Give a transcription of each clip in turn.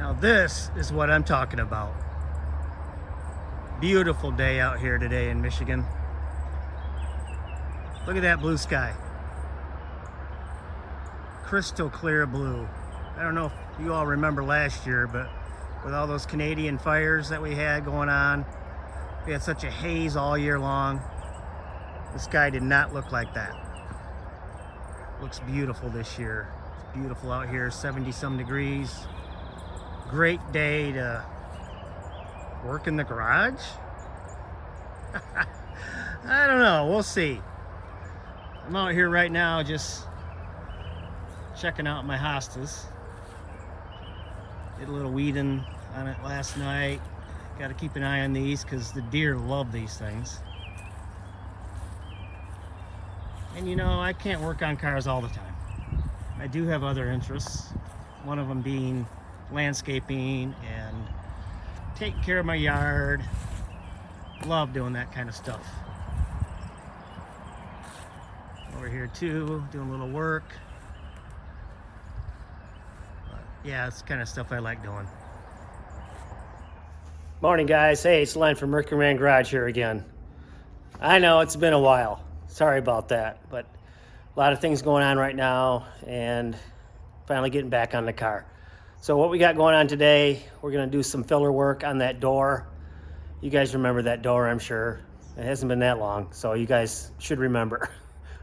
Now this is what I'm talking about. Beautiful day out here today in Michigan. Look at that blue sky. Crystal clear blue. I don't know if you all remember last year, but with all those Canadian fires that we had going on, we had such a haze all year long. The sky did not look like that. Looks beautiful this year. It's beautiful out here, 70 some degrees. Great day to work in the garage. I don't know, we'll see. I'm out here right now just checking out my hostas. Did a little weeding on it last night. Got to keep an eye on these because the deer love these things. And you know, I can't work on cars all the time. I do have other interests. One of them being landscaping and taking care of my yard. Love doing that kind of stuff. Over here too, doing a little work. But yeah, it's the kind of stuff I like doing. Morning guys, hey, it's Len from Mercury Garage here again. I know it's been a while, sorry about that, but a lot of things going on right now and finally getting back on the car. So what we got going on today, we're gonna do some filler work on that door. You guys remember that door, I'm sure. It hasn't been that long, so you guys should remember.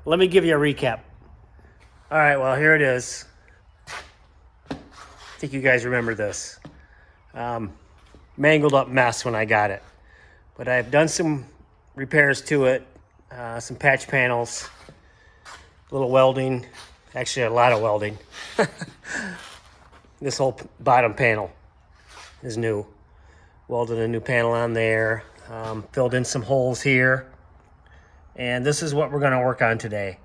Let me give you a recap. All right, well, here it is. I think you guys remember this. Mangled up mess when I got it. But I've done some repairs to it, some patch panels, a little welding, actually a lot of welding. This whole bottom panel is new. Welded a new panel on there, filled in some holes here. And this is what we're gonna work on today.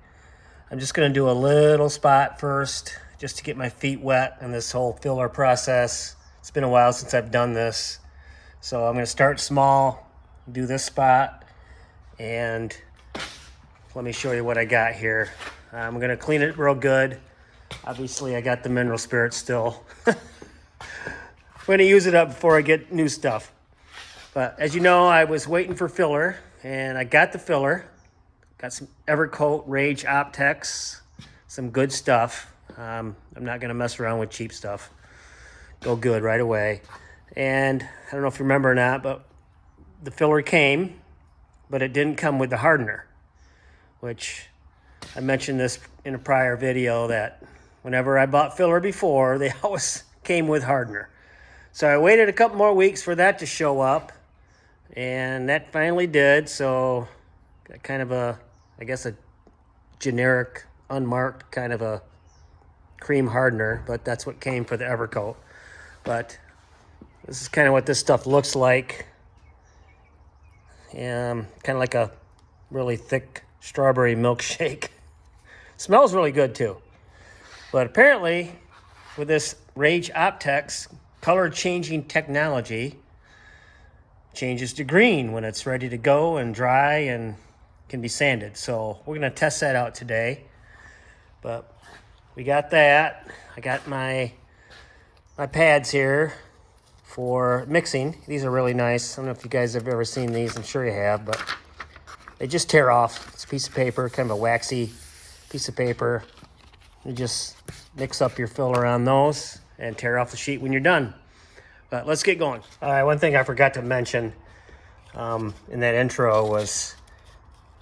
I'm just gonna do a little spot first, just to get my feet wet on this whole filler process. It's been a while since I've done this. So I'm gonna start small, do this spot, and let me show you what I got here. I'm gonna clean it real good. Obviously I got the mineral spirit still. I'm gonna use it up before I get new stuff. But as you know, I was waiting for filler, and I got the filler. Got some Evercoat Rage Optex, some good stuff. I'm not gonna mess around with cheap stuff. Go good right away. And I don't know if you remember or not, but the filler came, but it didn't come with the hardener, which I mentioned this in a prior video that whenever I bought filler before, they always came with hardener. So I waited a couple more weeks for that to show up, and that finally did. So got kind of a, I guess, a generic, unmarked kind of a cream hardener, but that's what came for the Evercoat. But this is kind of what this stuff looks like. Kind of like a really thick strawberry milkshake. Smells really good too. But apparently with this Rage Optex color changing technology, changes to green when it's ready to go and dry and can be sanded. So we're gonna test that out today. But we got that. I got my pads here for mixing. These are really nice. I don't know if you guys have ever seen these. I'm sure you have, but they just tear off. It's a piece of paper, kind of a waxy piece of paper. You just mix up your filler on those and tear off the sheet when you're done. But let's get going. All right, one thing I forgot to mention in that intro was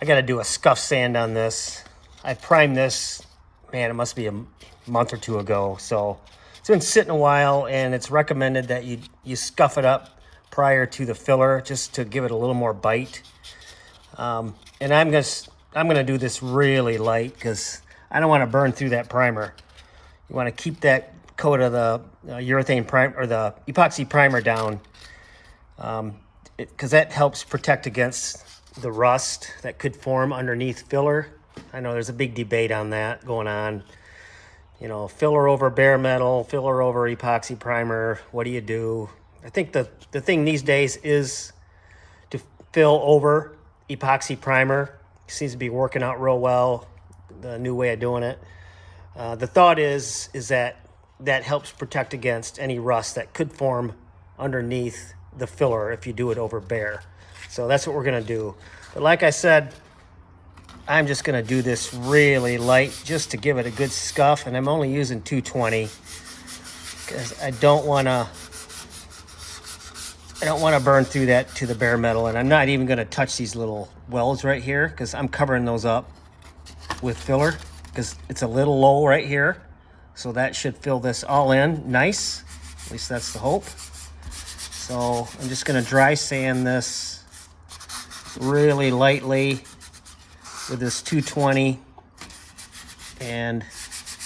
I got to do a scuff sand on this. I primed this, man, it must be a month or two ago. So it's been sitting a while, and it's recommended that you scuff it up prior to the filler just to give it a little more bite. And I'm gonna do this really light because I don't want to burn through that primer. You want to keep that coat of the urethane primer or the epoxy primer down, because that helps protect against the rust that could form underneath filler. I know there's a big debate on that going on. You know, filler over bare metal, filler over epoxy primer. What do you do? I think the thing these days is to fill over epoxy primer. Seems to be working out real well, the new way of doing it. The thought is that that helps protect against any rust that could form underneath the filler if you do it over bare. So that's what we're gonna do. But like I said, I'm just gonna do this really light just to give it a good scuff, and I'm only using 220 because I don't wanna burn through that to the bare metal, and I'm not even gonna touch these little welds right here because I'm covering those up with filler because it's a little low right here. So that should fill this all in nice. At least that's the hope. So I'm just gonna dry sand this really lightly with this 220 and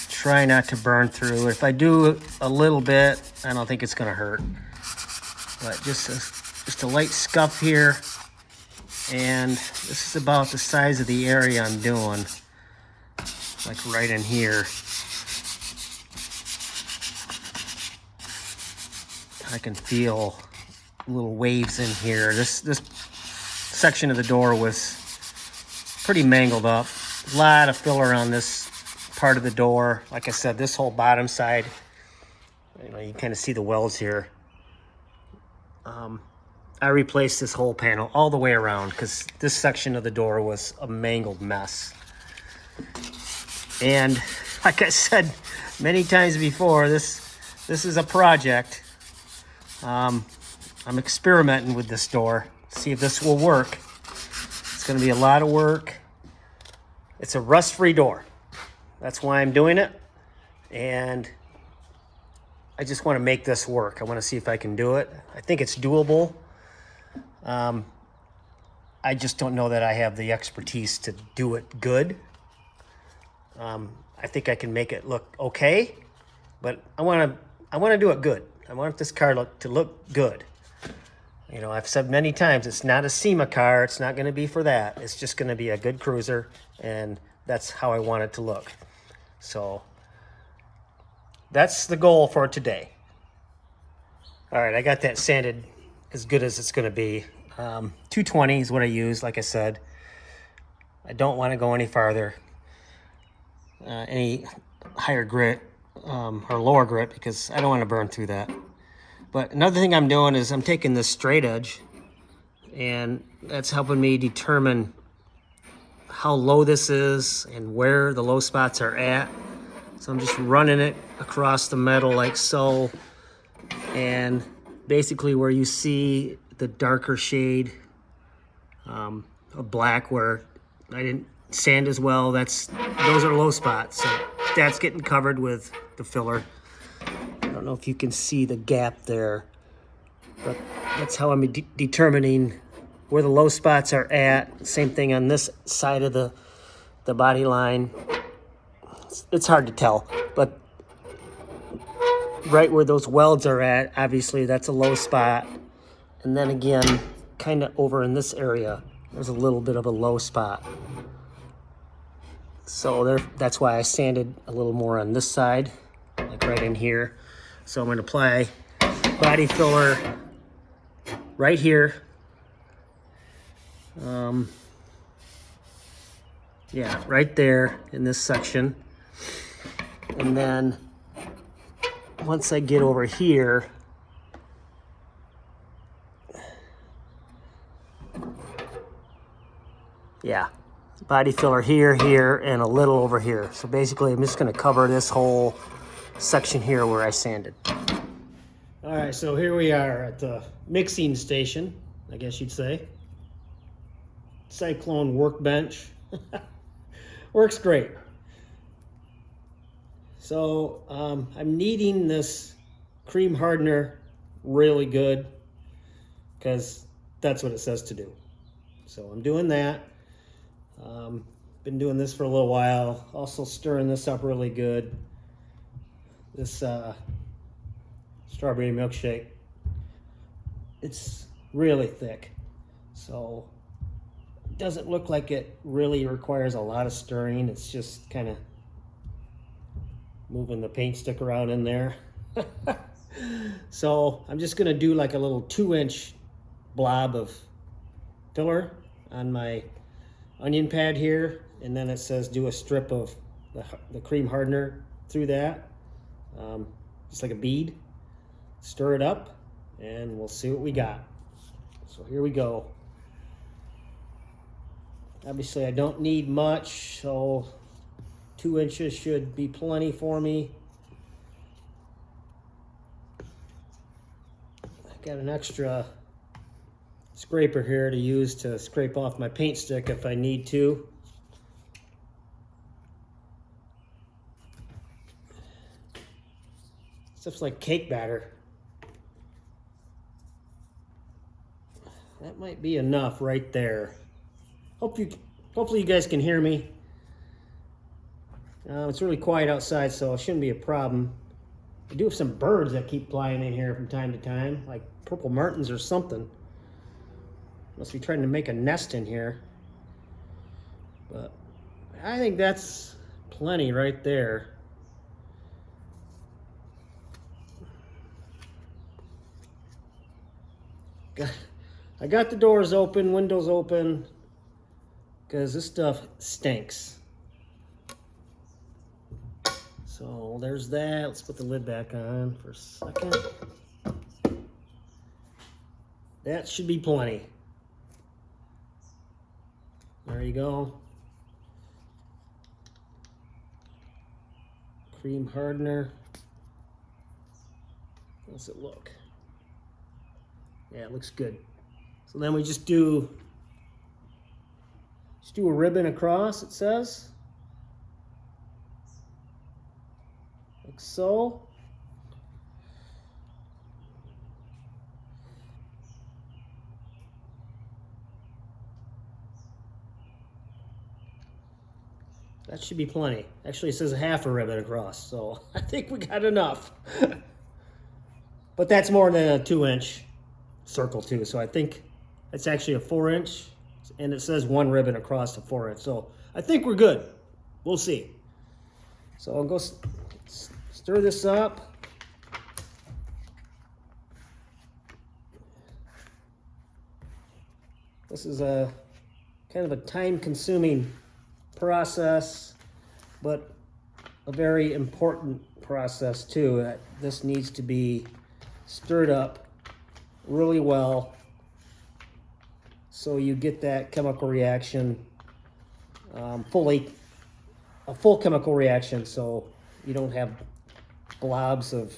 try not to burn through. If I do a little bit, I don't think it's gonna hurt. But just a light scuff here, and this is about the size of the area I'm doing, like right in here. I can feel little waves in here. This section of the door was pretty mangled up. A lot of filler on this part of the door. Like I said, this whole bottom side, you kind of see the welds here. I replaced this whole panel all the way around because this section of the door was a mangled mess. And like I said many times before, this is a project. I'm experimenting with this door, see if this will work. It's going to be a lot of work. It's a rust-free door. That's why I'm doing it. And I just want to make this work. I want to see if I can do it. I think it's doable. I just don't know that I have the expertise to do it good. I think I can make it look okay, but I want to do it good. I want this car to look good. You know, I've said many times, it's not a SEMA car. It's not going to be for that. It's just going to be a good cruiser, and that's how I want it to look. So that's the goal for today. All right, I got that sanded as good as it's going to be. 220 is what I use, like I said. I don't want to go any farther, any higher grit or lower grit, because I don't want to burn through that. But another thing I'm doing is I'm taking this straight edge, and that's helping me determine how low this is and where the low spots are at. So I'm just running it across the metal like so, and basically where you see the darker shade of black where I didn't sand as well, those are low spots. So that's getting covered with the filler. I don't know if you can see the gap there, but that's how I'm determining where the low spots are at. Same thing on this side of the body line. It's hard to tell, but right where those welds are at, obviously that's a low spot. And then again, kind of over in this area, there's a little bit of a low spot. So that's why I sanded a little more on this side, like right in here. So I'm going to apply body filler right here. Yeah, right there in this section. And then once I get over here, yeah, body filler here, here, and a little over here. So basically I'm just going to cover this whole section here where I sanded. All right, so here we are at the mixing station, I guess you'd say. Cyclone workbench. Works great. So I'm kneading this cream hardener really good because that's what it says to do. So I'm doing that. Been doing this for a little while. Also stirring this up really good. This strawberry milkshake, it's really thick. So it doesn't look like it really requires a lot of stirring. It's just kind of moving the paint stick around in there. So I'm just gonna do like a little 2-inch blob of filler on my onion pad here, and then it says do a strip of the cream hardener through that. just like a bead. Stir it up, and we'll see what we got. So here we go. Obviously, I don't need much, so 2 inches should be plenty for me. I got an extra scraper here to use to scrape off my paint stick if I need to. Stuff's like cake batter. That might be enough right there. Hopefully you guys can hear me. It's really quiet outside, so it shouldn't be a problem. I do have some birds that keep flying in here from time to time, like purple martins or something. Must be trying to make a nest in here. But I think that's plenty right there. I got the doors open, windows open, because this stuff stinks. So there's that. Let's put the lid back on for a second. That should be plenty. There you go. Cream hardener. How's it look? Yeah, it looks good. So then we just do a ribbon across, it says. Like so. That should be plenty. Actually, it says half a ribbon across, so I think we got enough. But that's more than a 2-inch circle too, so I think it's actually a 4-inch, and it says 1 ribbon across the 4-inch, so I think we're good. We'll see. So I'll go stir this up. This is a kind of a time-consuming process, but a very important process too. This needs to be stirred up really well so you get that chemical reaction a full chemical reaction, so you don't have blobs of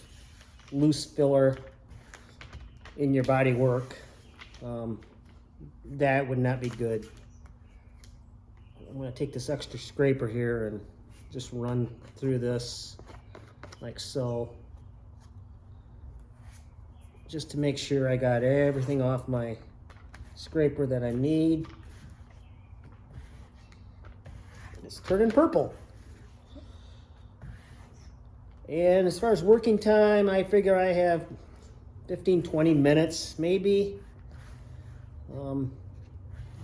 loose filler in your body work. That would not be good. I'm going to take this extra scraper here and just run through this like so, just to make sure I got everything off my scraper that I need. It's turning purple. And as far as working time, I figure I have 15-20 minutes maybe.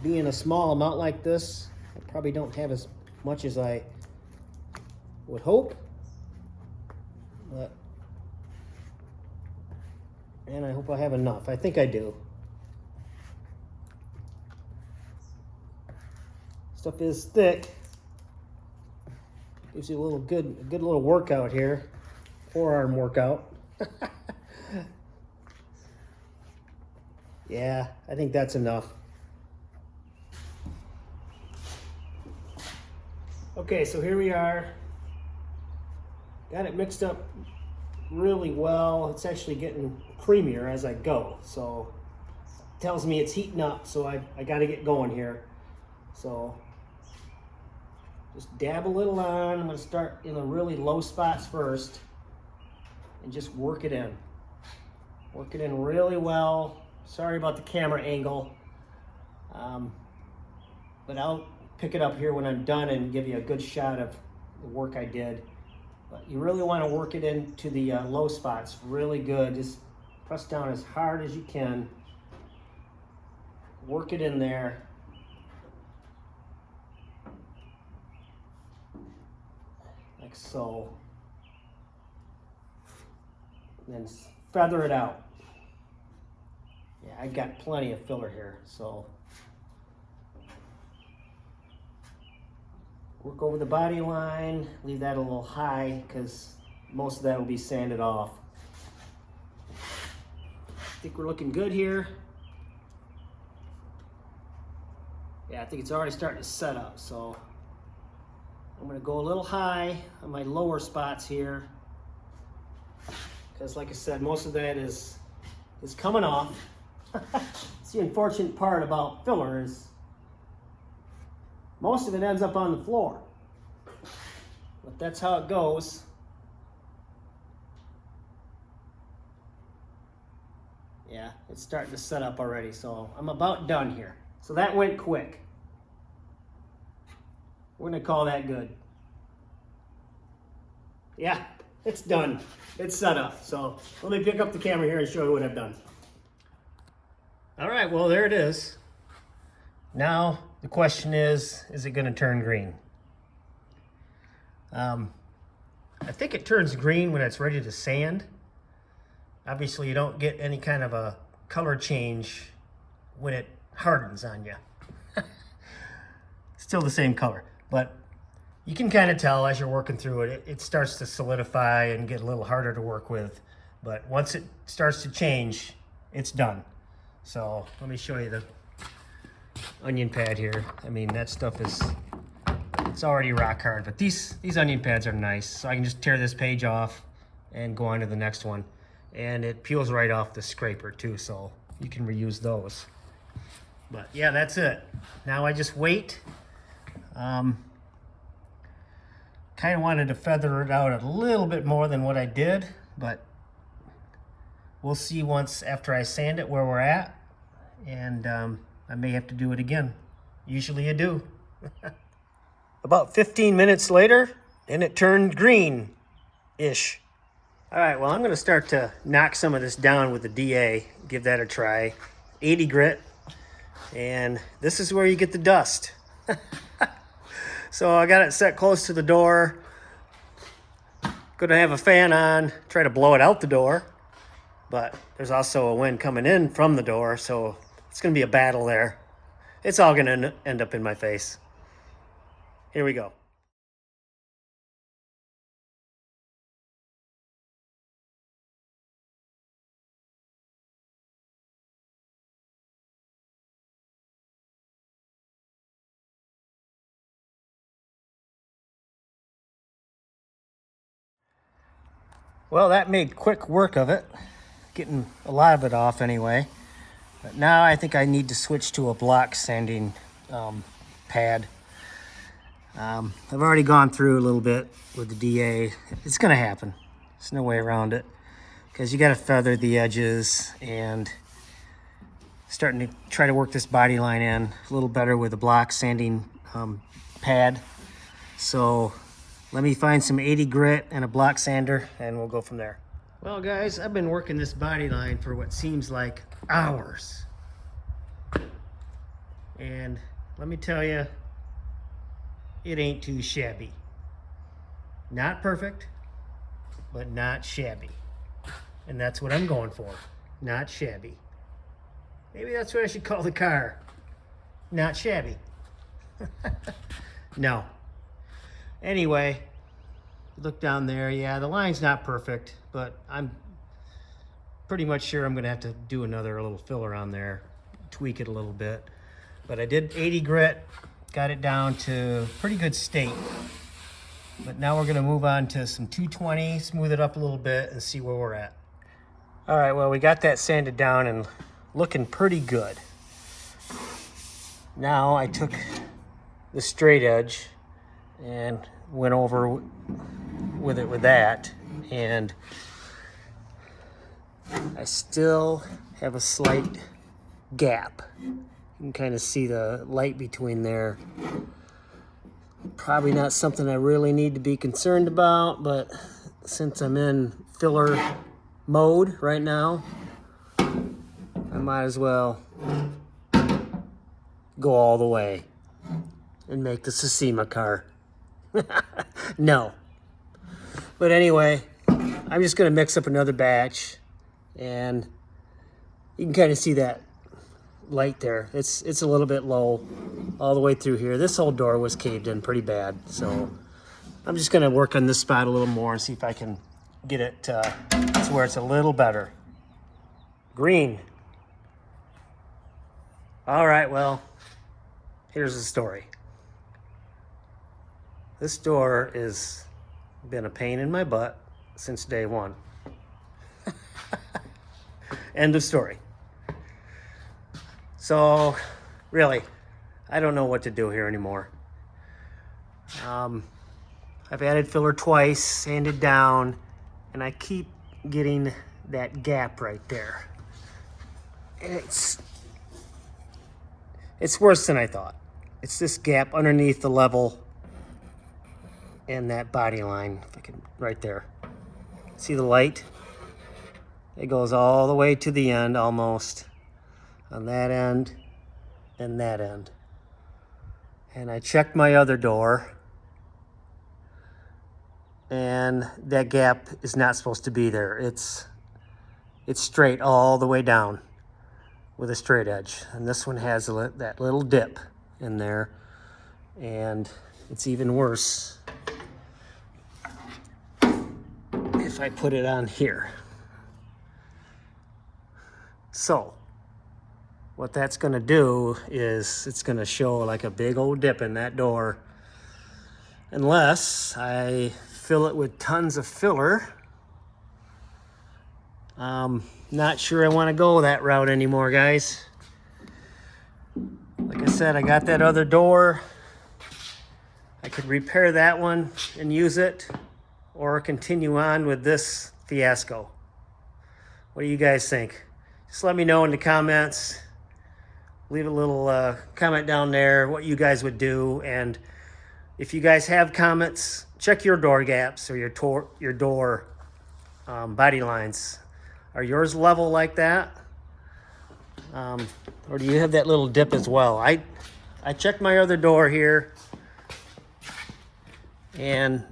Being a small amount like this, I probably don't have as much as I would hope, and I hope I have enough. I think I do. Stuff is thick. Gives you a good little workout here, forearm workout. Yeah, I think that's enough. Okay, so here we are. Got it mixed up really well. It's actually getting creamier as I go. So it tells me it's heating up, so I got to get going here. So just dab a little on. I'm going to start in the really low spots first and just work it in. Work it in really well. Sorry about the camera angle, but I'll pick it up here when I'm done and give you a good shot of the work I did. But you really want to work it into the low spots really good. Just press down as hard as you can. Work it in there. Like so. And then feather it out. Yeah, I got plenty of filler here, so work over the body line, leave that a little high because most of that will be sanded off. I think we're looking good here. Yeah, I think it's already starting to set up, so I'm gonna go a little high on my lower spots here, because like I said, most of that is coming off. It's the unfortunate part about filler is most of it ends up on the floor, but that's how it goes. Yeah, it's starting to set up already, so I'm about done here. So that went quick. We're gonna call that good. Yeah, it's done. It's set up. So let me pick up the camera here and show you what I've done. All right, well, there it is. Now the question is it gonna turn green? I think it turns green when it's ready to sand. Obviously, you don't get any kind of a color change when it hardens on you. Still the same color, but you can kind of tell as you're working through it, it starts to solidify and get a little harder to work with. But once it starts to change, it's done. So let me show you the onion pad here. I mean, that stuff is, it's already rock hard, but these onion pads are nice. So I can just tear this page off and go on to the next one. And it peels right off the scraper too, so you can reuse those. But yeah, that's it. Now I just wait. Kind of wanted to feather it out a little bit more than what I did, but we'll see once after I sand it where we're at. And I may have to do it again. Usually I do. About 15 minutes later, and it turned green-ish. All right, well, I'm gonna start to knock some of this down with the DA, give that a try. 80 grit, and this is where you get the dust. So I got it set close to the door. Gonna have a fan on, try to blow it out the door, but there's also a wind coming in from the door, so it's gonna be a battle there. It's all gonna end up in my face. Here we go. Well, that made quick work of it, getting a lot of it off anyway. But now I think I need to switch to a block sanding pad. I've already gone through a little bit with the DA. It's gonna happen. There's no way around it, because you gotta feather the edges, and starting to try to work this body line in a little better with a block sanding pad. So let me find some 80 grit and a block sander, and we'll go from there. Well, guys, I've been working this body line for what seems like hours. And let me tell you, it ain't too shabby. Not perfect, but not shabby. And that's what I'm going for, not shabby. Maybe that's what I should call the car, not shabby. No. Anyway, look down there. Yeah, the line's not perfect, but I'm pretty much sure I'm gonna have to do another little filler on there, tweak it a little bit. But I did 80 grit, got it down to pretty good state. But now we're gonna move on to some 220, smooth it up a little bit and see where we're at. All right, well, we got that sanded down and looking pretty good. Now I took the straight edge and went over with it with that, and I still have a slight gap. You can kind of see the light between there. Probably not something I really need to be concerned about, but since I'm in filler mode right now, I might as well go all the way and make the Susima car. No. But anyway, I'm just gonna mix up another batch, and you can kind of see that light there. It's a little bit low all the way through here. This whole door was caved in pretty bad, so I'm just gonna work on this spot a little more and see if I can get it to where it's a little better. Green. All right, well, here's the story. This door has been a pain in my butt since day one. End of story. So, really, I don't know what to do here anymore. I've added filler twice, sanded down, and I keep getting that gap right there. And it's worse than I thought. It's this gap underneath the level and that body line, if I can, right there. See the light? It goes all the way to the end almost, on that end and that end. And I checked my other door, and that gap is not supposed to be there. It's straight all the way down with a straight edge. And this one has that little dip in there, and it's even worse if I put it on here. So what that's gonna do is it's gonna show like a big old dip in that door, unless I fill it with tons of filler. Not sure I want to go that route anymore, guys. Like I said, I got that other door. I could repair that one and use it, or continue on with this fiasco. What do you guys think? Just let me know in the comments. Leave a little comment down there what you guys would do. And if you guys have comments, check your door gaps or your door body lines. Are yours level like that? Or do you have that little dip as well? I checked my other door here, and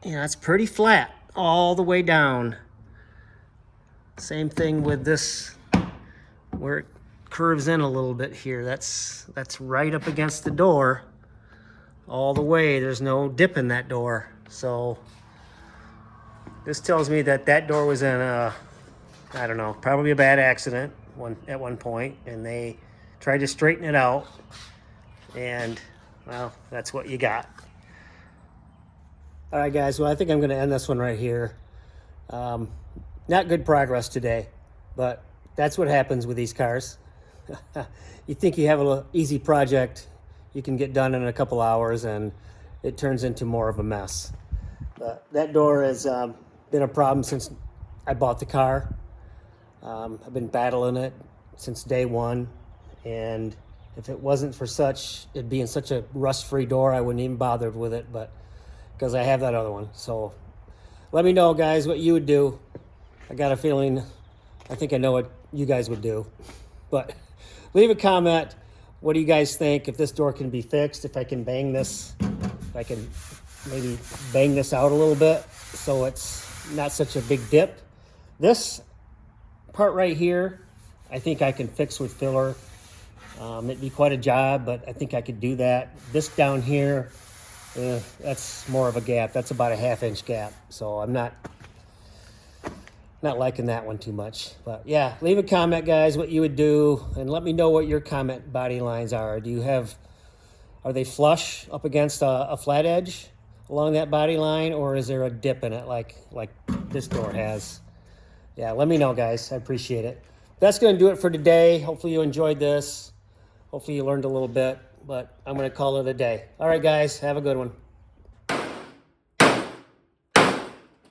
it's pretty flat all the way down. Same thing with this, where it curves in a little bit here. That's right up against the door all the way. There's no dip in that door. So this tells me that door was in a, I don't know, probably a bad accident at one point, and they tried to straighten it out, and well, that's what you got. All right, guys, well, I think I'm going to end this one right here. Not good progress today, but that's what happens with these cars. You think you have an easy project you can get done in a couple hours, and it turns into more of a mess. But that door has been a problem since I bought the car. I've been battling it since day one, and if it wasn't for it being such a rust-free door, I wouldn't even bothered with it, but because I have that other one. So let me know, guys, what you would do. I got a feeling, I think I know what you guys would do. But leave a comment. What do you guys think? If this door can be fixed, if I can bang this, if I can maybe bang this out a little bit so it's not such a big dip. This part right here, I think I can fix with filler. It'd be quite a job, but I think I could do that. This down here, that's more of a gap. That's about a 1/2 inch gap. So I'm not liking that one too much. But yeah, leave a comment, guys, what you would do, and let me know what your comment body lines are. Are they flush up against a flat edge along that body line, or is there a dip in it like this door has? Yeah, let me know, guys. I appreciate it. That's going to do it for today. Hopefully you enjoyed this. Hopefully you learned a little bit, but I'm going to call it a day. All right, guys, have a good one.